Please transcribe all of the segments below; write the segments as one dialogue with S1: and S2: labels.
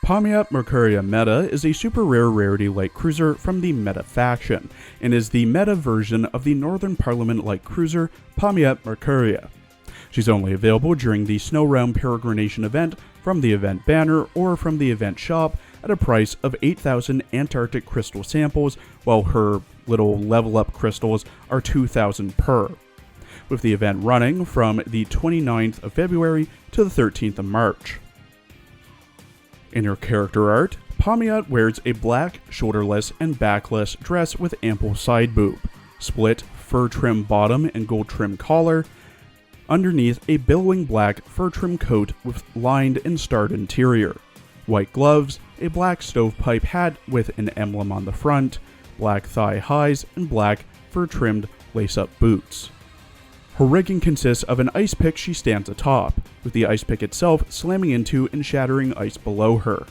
S1: Pamiat Merkuria META is a super rare rarity light cruiser from the Meta faction, and is the meta version of the Northern Parliament light cruiser Pamiat Merkuria. She's only available during the Snow Realm Peregrination event from the event banner or from the event shop at a price of 8,000 Antarctic crystal samples, while her little level up crystals are 2,000 per, with the event running from the 29th of February to the 13th of March. In her character art, Pamiat wears a black, shoulderless, and backless dress with ample side boob, split fur trim bottom and gold trim collar, underneath a billowing black fur trim coat with lined and starred interior, white gloves, a black stovepipe hat with an emblem on the front, black thigh highs, and black fur trimmed lace-up boots. Her rigging consists of an ice pick she stands atop, with the ice pick itself slamming into and shattering ice below her.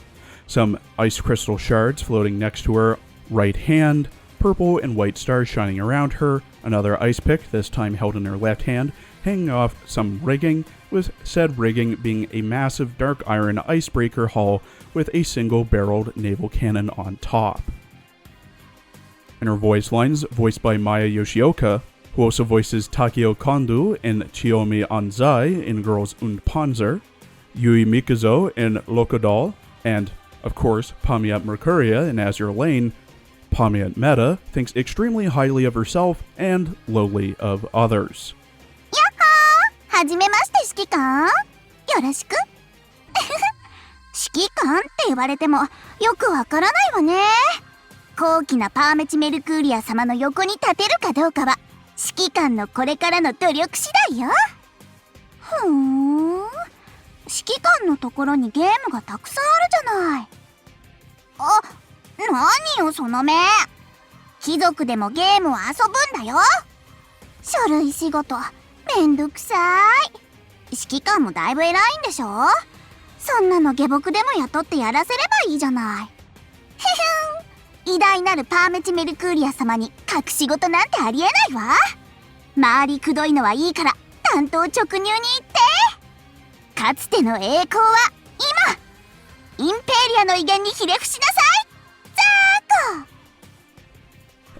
S1: Some ice crystal shards floating next to her right hand, purple and white stars shining around her, another ice pick, this time held in her left hand, hanging off some rigging, with said rigging being a massive dark iron icebreaker hull with a single barreled naval cannon on top. In her voice lines, voiced by Maya Yoshioka, who also voices Takeo Kondo and Chiyomi Anzai in Girls und Panzer, Yui Mikuzo in Lokodal, and, of course, Pamiat Merkuria in Azur Lane, Pamiat META thinks extremely highly of herself and lowly of others.
S2: はじめまして指揮官よろしく指揮官って言われてもよくわからないわね。高貴なパーメチメルクーリア様の横に立てるかどうかは指揮官のこれからの努力次第よ。ふーん、指揮官のところにゲームがたくさんあるじゃない。あ、何よその目。貴族でもゲームを遊ぶんだよ。書類仕事めんどくさい。指揮官もだいぶ偉いんでしょ。そんなの下僕でも雇ってやらせればいいじゃない。へへん、偉大なるパーメチメルクーリア様に隠し事なんてありえないわ。周りくどいのはいいから担当直入に言って。かつての栄光は今、インペリアの威厳にひれ伏しなさい。ザー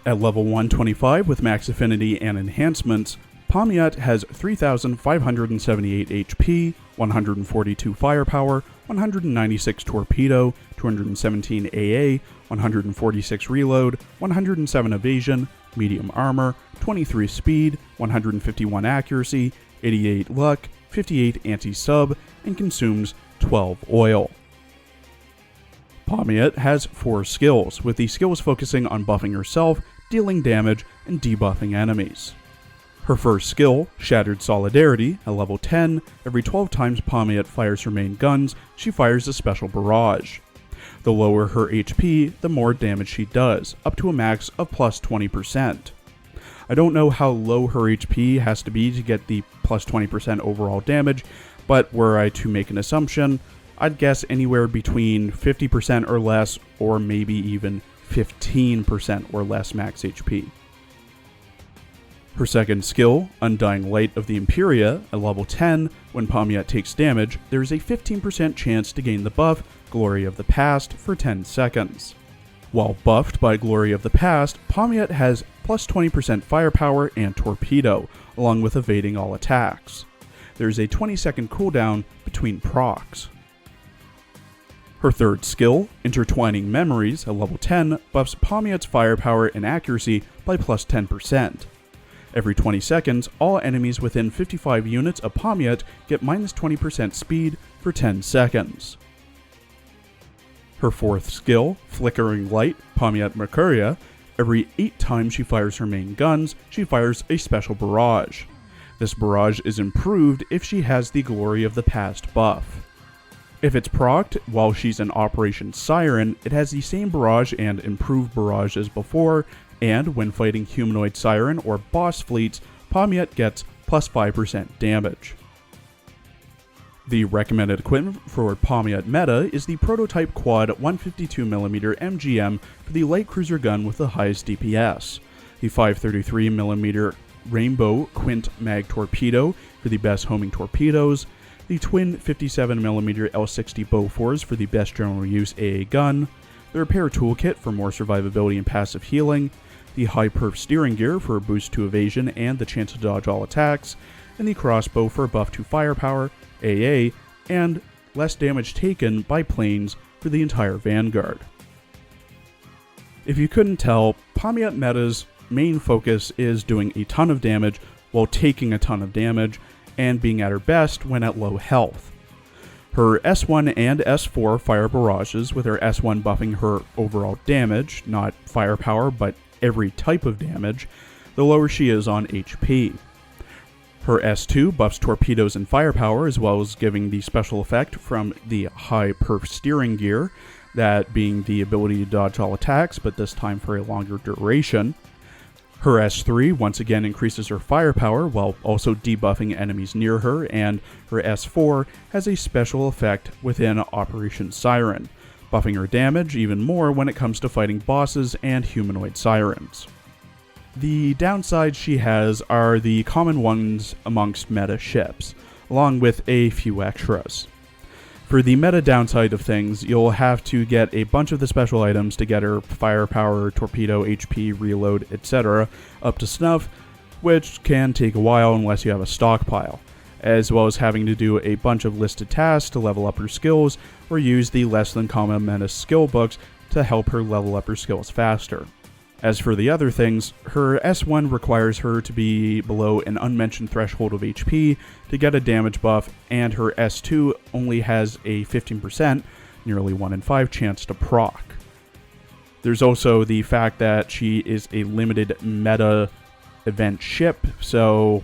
S2: コ。
S1: At level 125 with max affinity and enhancements, Pamiat has 3,578 HP, 142 firepower, 196 torpedo, 217 AA, 146 reload, 107 evasion, medium armor, 23 speed, 151 accuracy, 88 luck, 58 anti-sub, and consumes 12 oil. Pamiat has 4 skills, with the skills focusing on buffing herself, dealing damage, and debuffing enemies. Her first skill, Shattered Solidarity, at level 10, every 12 times Pamiat fires her main guns, she fires a special barrage. The lower her HP, the more damage she does, up to a max of plus 20%. I don't know how low her HP has to be to get the plus 20% overall damage, but were I to make an assumption, I'd guess anywhere between 50% or less, or maybe even 15% or less max HP. Her second skill, Undying Light of the Imperia, at level 10, when Pamiat takes damage, there is a 15% chance to gain the buff Glory of the Past for 10 seconds. While buffed by Glory of the Past, Pamiat has plus 20% firepower and torpedo, along with evading all attacks. There is a 20-second cooldown between procs. Her third skill, Intertwining Memories, at level 10, buffs Pamiat's firepower and accuracy by plus 10%. Every 20 seconds, all enemies within 55 units of Pamiat get minus 20% speed for 10 seconds. Her fourth skill, Flickering Light, Pamiat Merkuria, every 8 times she fires her main guns, she fires a special barrage. This barrage is improved if she has the Glory of the Past buff. If it's procced while she's in Operation Siren, it has the same barrage and improved barrage as before, and when fighting Humanoid Siren or boss fleets, Pamiat gets plus 5% damage. The recommended equipment for Pamiat META is the prototype quad 152mm MGM for the light cruiser gun with the highest DPS, the 533mm Rainbow Quint Mag torpedo for the best homing torpedoes, the twin 57mm L60 Bofors for the best general use AA gun, the repair toolkit for more survivability and passive healing, the high perf steering gear for a boost to evasion and the chance to dodge all attacks, and the crossbow for a buff to firepower, AA, and less damage taken by planes for the entire Vanguard. If you couldn't tell, Pamiat Meta's main focus is doing a ton of damage while taking a ton of damage, and being at her best when at low health. Her S1 and S4 fire barrages, with her S1 buffing her overall damage, not firepower but every type of damage, the lower she is on HP. Her S2 buffs torpedoes and firepower, as well as giving the special effect from the high perf steering gear, that being the ability to dodge all attacks, but this time for a longer duration. Her S3 once again increases her firepower while also debuffing enemies near her, and her S4 has a special effect within Operation Siren, buffing her damage even more when it comes to fighting bosses and humanoid sirens. The downsides she has are the common ones amongst meta ships, along with a few extras. For the meta downside of things, you'll have to get a bunch of the special items to get her firepower, torpedo, HP, reload, etc. up to snuff, which can take a while unless you have a stockpile, as well as having to do a bunch of listed tasks to level up her skills, or use the less than common meta skill books to help her level up her skills faster. As for the other things, her S1 requires her to be below an unmentioned threshold of HP to get a damage buff, and her S2 only has a 15%, nearly 1 in 5 chance to proc. There's also the fact that she is a limited meta event ship, so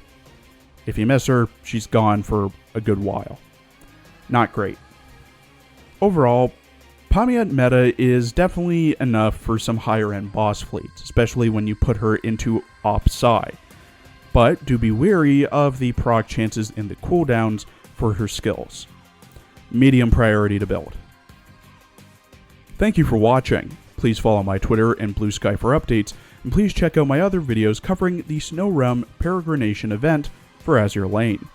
S1: if you miss her, she's gone for a good while. Not great. Overall, Pamiat Meta is definitely enough for some higher end boss fleets, especially when you put her into Op Psi. But do be wary of the proc chances in the cooldowns for her skills. Medium priority to build. Thank you for watching. Please follow my Twitter and Blue Sky for updates, and please check out my other videos covering the Snow Realm Peregrination event for Azur Lane.